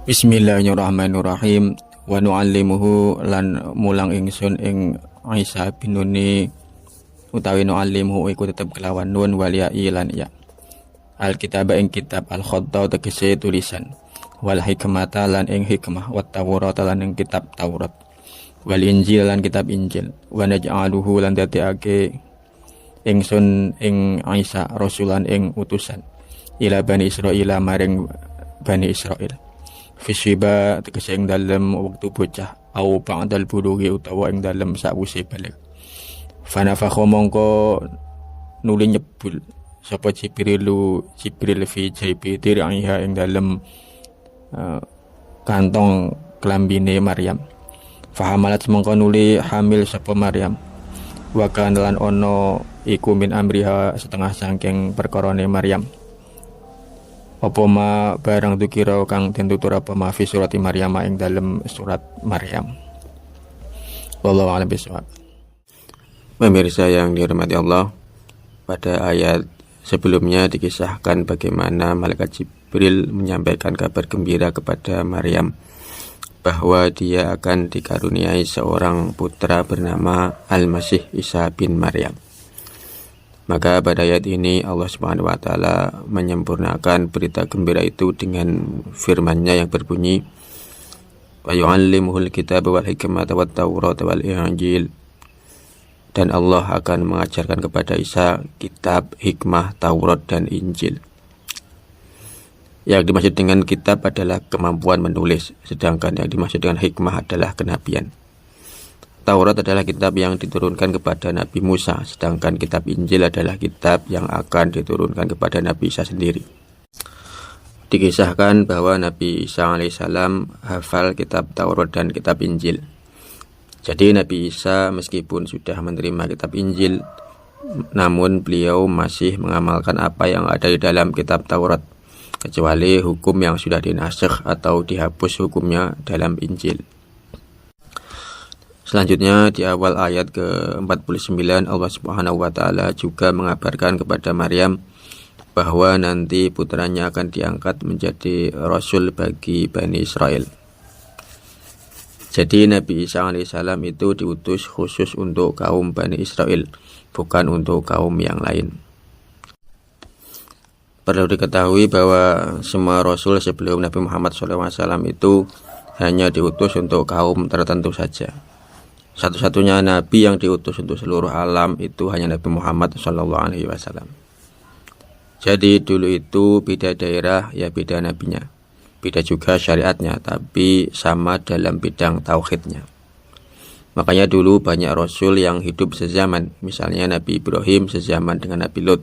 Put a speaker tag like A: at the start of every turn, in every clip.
A: Bismillahirrahmanirrahim. Wa nu'allimuhu lan mulang ingsun ing Isa bin Nuni utawi nu'allimuhu iku tetep kelawan nun wal ya lan ya. Alkitab ing kitab al-khatta tegese tulisan. Wal hikmata lan ing hikmah wat Taurat lan ing kitab Taurat. Wal Injil lan kitab Injil. Wa naj'aluhu lan dadiake ingsun ing Isa rasulan ing utusan ila Bani Israil maring Bani Israil. Fisiba tegese ing dalem wektu bocah au ba'dal bulughi utawa ing dalem sakwise balik. Fanafakho mongko nuli nyebul sapa Jibril fi jaibi diraiha ing dalem kantong klambine Maryam. Fahamalat mongko nuli hamil sapa Maryam. Wa kana lan ono iku min amriha setengah saking perkarane Maryam. Apa ma barang dukira kang den tutur apa ma fi surati Maryam ing dalem surat Maryam. Wallahu a'lam bishawab. Pemirsa yang dirahmati Allah, pada ayat sebelumnya dikisahkan bagaimana malaikat Jibril menyampaikan kabar gembira kepada Maryam bahwa dia akan dikaruniai seorang putra bernama Al-Masih Isa bin Maryam. Maka pada ayat ini Allah Subhanahu wa taala menyempurnakan berita gembira itu dengan firman-Nya yang berbunyi wa yu'allimuhul kitaba wal hikmata wat Taurat wal Injil. Dan Allah akan mengajarkan kepada Isa kitab, hikmah, Taurat dan Injil. Yang dimaksud dengan kitab adalah kemampuan menulis, sedangkan yang dimaksud dengan hikmah adalah kenabian. Taurat adalah kitab yang diturunkan kepada Nabi Musa, sedangkan kitab Injil adalah kitab yang akan diturunkan kepada Nabi Isa sendiri. Dikisahkan bahwa Nabi Isa alaihissalam hafal kitab Taurat dan kitab Injil. Jadi Nabi Isa meskipun sudah menerima kitab Injil, namun beliau masih mengamalkan apa yang ada di dalam kitab Taurat, kecuali hukum yang sudah dinasikh atau dihapus hukumnya dalam Injil. Selanjutnya di awal ayat ke-49 Allah Subhanahu wa taala juga mengabarkan kepada Maryam bahwa nanti putranya akan diangkat menjadi rasul bagi Bani Israel. Jadi Nabi Isa alaihissalam itu diutus khusus untuk kaum Bani Israel, bukan untuk kaum yang lain. Perlu diketahui bahwa semua rasul sebelum Nabi Muhammad SAW itu hanya diutus untuk kaum tertentu saja. Satu-satunya Nabi yang diutus untuk seluruh alam itu hanya Nabi Muhammad SAW. Jadi dulu itu beda daerah ya beda nabinya, beda juga syariatnya, tapi sama dalam bidang tauhidnya. Makanya dulu banyak rasul yang hidup sezaman, misalnya Nabi Ibrahim sezaman dengan Nabi Lut,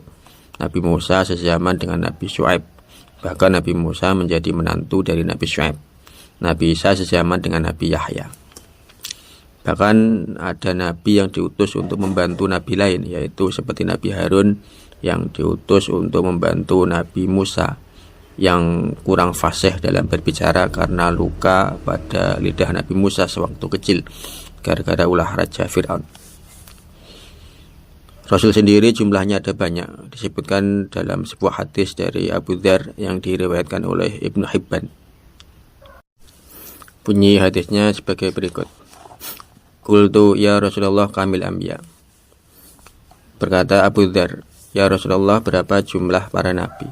A: Nabi Musa sezaman dengan Nabi Syuaib, bahkan Nabi Musa menjadi menantu dari Nabi Syuaib. Nabi Isa sezaman dengan Nabi Yahya. Bahkan ada nabi yang diutus untuk membantu nabi lain, yaitu seperti Nabi Harun yang diutus untuk membantu Nabi Musa yang kurang fasih dalam berbicara karena luka pada lidah Nabi Musa sewaktu kecil gara-gara ulah Raja Fir'aun. Rasul sendiri jumlahnya ada banyak, disebutkan dalam sebuah hadis dari Abu Dzar yang diriwayatkan oleh Ibnu Hibban. Bunyi hadisnya sebagai berikut. Qultu ya Rasulullah kamil anbiya. Berkata Abu Dzar, ya Rasulullah berapa jumlah para nabi?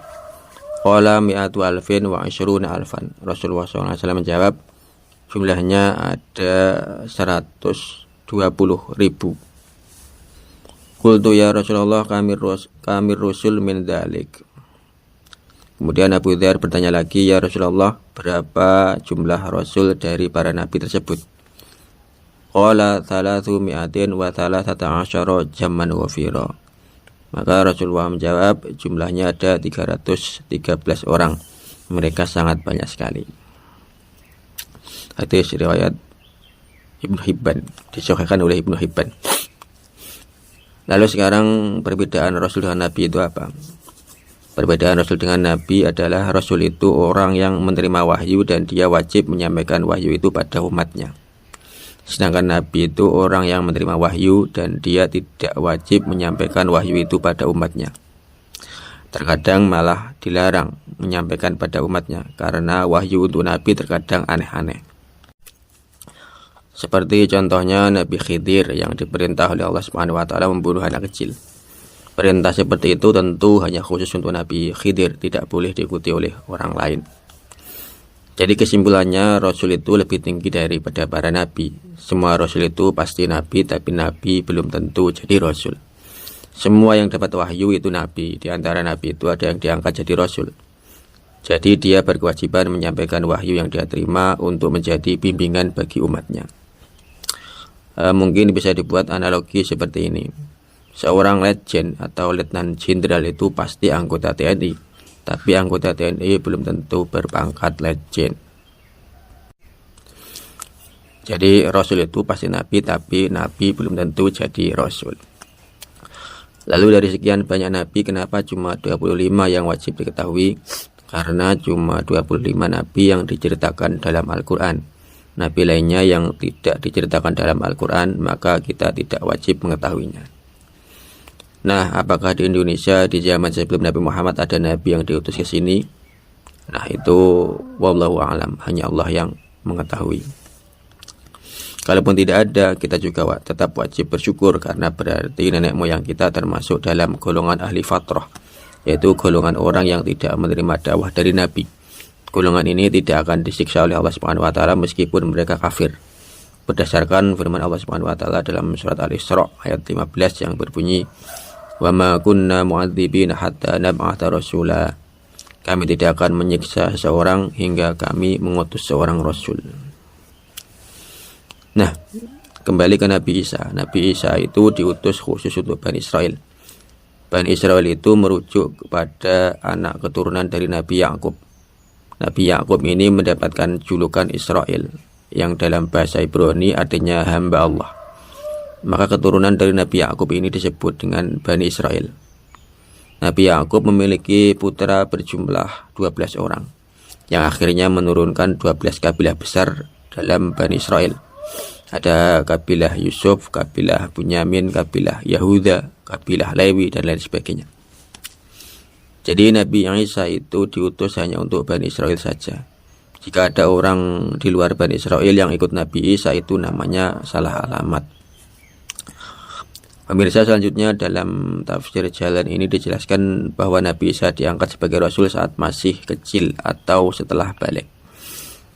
A: Qala mi'atu alfin wa ishruna alfan. Rasulullah SAW menjawab, jumlahnya ada 120.000. Qultu ya Rasulullah kamir rusul min dzalik. Kemudian Abu Dzar bertanya lagi, ya Rasulullah berapa jumlah rasul dari para nabi tersebut? Qala 300 wa 13 jamman wafira. Maka Rasulullah menjawab jumlahnya ada 313 orang. Mereka sangat banyak sekali. Hadis riwayat Ibnu Hibban, disahihkan oleh Ibnu Hibban. Lalu sekarang perbedaan Rasul dengan Nabi itu apa? Perbedaan Rasul dengan Nabi adalah Rasul itu orang yang menerima wahyu dan dia wajib menyampaikan wahyu itu pada umatnya. Sedangkan Nabi itu orang yang menerima wahyu dan dia tidak wajib menyampaikan wahyu itu pada umatnya. Terkadang malah dilarang menyampaikan pada umatnya, karena wahyu untuk Nabi terkadang aneh-aneh. Seperti contohnya Nabi Khidir yang diperintah oleh Allah Subhanahu wa taala membunuh anak kecil. Perintah seperti itu tentu hanya khusus untuk Nabi Khidir, tidak boleh diikuti oleh orang lain. Jadi kesimpulannya, Rasul itu lebih tinggi daripada para nabi. Semua Rasul itu pasti nabi, tapi nabi belum tentu jadi Rasul. Semua yang dapat wahyu itu nabi. Di antara nabi itu ada yang diangkat jadi Rasul. Jadi dia berkewajiban menyampaikan wahyu yang dia terima untuk menjadi bimbingan bagi umatnya. Mungkin bisa dibuat analogi seperti ini. Seorang letjen atau letnan jenderal itu pasti anggota TNI, tapi anggota TNI belum tentu berpangkat letjen. Jadi Rasul itu pasti nabi, tapi nabi belum tentu jadi Rasul. Lalu dari sekian banyak nabi, kenapa cuma 25 yang wajib diketahui? Karena cuma 25 nabi yang diceritakan dalam Al-Quran. Nabi lainnya yang tidak diceritakan dalam Al-Quran, maka kita tidak wajib mengetahuinya. Nah, apakah di Indonesia di zaman sebelum Nabi Muhammad ada nabi yang diutus ke sini? Nah, itu wallahu a'lam, hanya Allah yang mengetahui. Kalaupun tidak ada, kita juga tetap wajib bersyukur, karena berarti nenek moyang kita termasuk dalam golongan ahli fatrah, yaitu golongan orang yang tidak menerima dakwah dari nabi. Golongan ini tidak akan disiksa oleh Allah Subhanahu wa taala meskipun mereka kafir. Berdasarkan firman Allah Subhanahu wa taala dalam surat Al-Isra ayat 15 yang berbunyi, "Wa ma kunna mu'adzibina hatta nab'atha rasula." Kami tidak akan menyiksa seseorang hingga kami mengutus seorang rasul. Nah, kembali ke Nabi Isa. Nabi Isa itu diutus khusus untuk Bani Israel. Bani Israel itu merujuk kepada anak keturunan dari Nabi Yakub. Nabi Yakub ini mendapatkan julukan Israel, yang dalam bahasa Ibrani artinya hamba Allah. Maka keturunan dari Nabi Yakub ini disebut dengan Bani Israel. Nabi Yakub memiliki putra berjumlah 12 orang, yang akhirnya menurunkan 12 kabilah besar dalam Bani Israel. Ada kabilah Yusuf, kabilah Bunyamin, kabilah Yahuda, kabilah Lewi, dan lain sebagainya. Jadi Nabi Isa itu diutus hanya untuk Bani Israel saja. Jika ada orang di luar Bani Israel yang ikut Nabi Isa, itu namanya salah alamat. Pemirsa, selanjutnya dalam tafsir jalan ini dijelaskan bahwa Nabi Isa diangkat sebagai Rasul saat masih kecil atau setelah balik.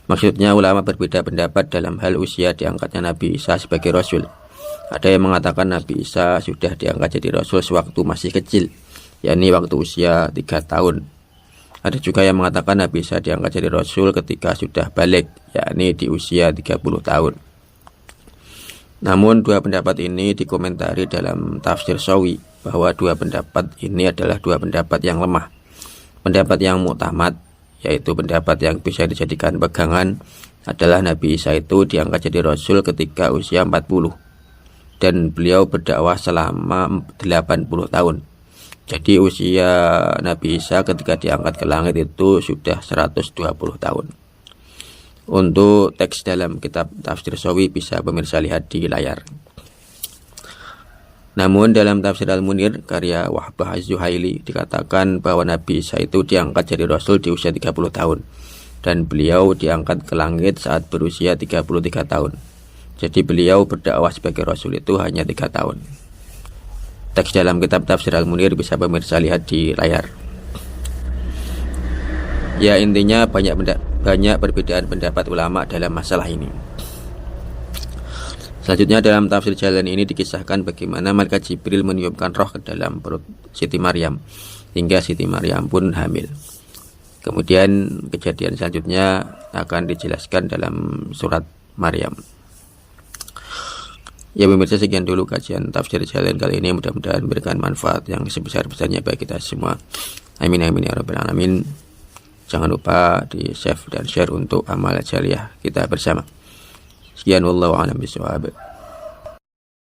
A: Maksudnya ulama berbeda pendapat dalam hal usia diangkatnya Nabi Isa sebagai Rasul. Ada yang mengatakan Nabi Isa sudah diangkat jadi Rasul sewaktu masih kecil, yakni waktu usia 3 tahun. Ada juga yang mengatakan Nabi Isa diangkat jadi Rasul ketika sudah balik, yakni di usia 30 tahun. Namun dua pendapat ini dikomentari dalam tafsir Sawi, bahwa dua pendapat ini adalah dua pendapat yang lemah. Pendapat yang muktamad, yaitu pendapat yang bisa dijadikan pegangan, adalah Nabi Isa itu diangkat jadi Rasul ketika usia 40, dan beliau berdakwah selama 80 tahun. Jadi usia Nabi Isa ketika diangkat ke langit itu sudah 120 tahun. Untuk teks dalam kitab tafsir Sawi bisa pemirsa lihat di layar. Namun dalam tafsir Al-Munir karya Wahbah Az-Zuhaili dikatakan bahwa Nabi Isa itu diangkat jadi Rasul di usia 30 tahun, dan beliau diangkat ke langit saat berusia 33 tahun. Jadi beliau berdakwah sebagai Rasul itu hanya 3 tahun. Teks dalam kitab tafsir Al-Munir bisa pemirsa lihat di layar. Ya, intinya banyak perbedaan pendapat ulama dalam masalah ini. Selanjutnya dalam tafsir jalan ini dikisahkan bagaimana malaikat Jibril meniupkan roh ke dalam perut Siti Maryam hingga Siti Maryam pun hamil. Kemudian kejadian selanjutnya akan dijelaskan dalam surat Maryam. Ya pemirsa, sekian dulu kajian tafsir jalan kali ini, mudah-mudahan memberikan manfaat yang sebesar-besarnya bagi kita semua. Amin amin ya rabbal alamin. Jangan lupa di save dan share untuk amal jariah kita bersama. Sekian wallahu a'lam bishawab.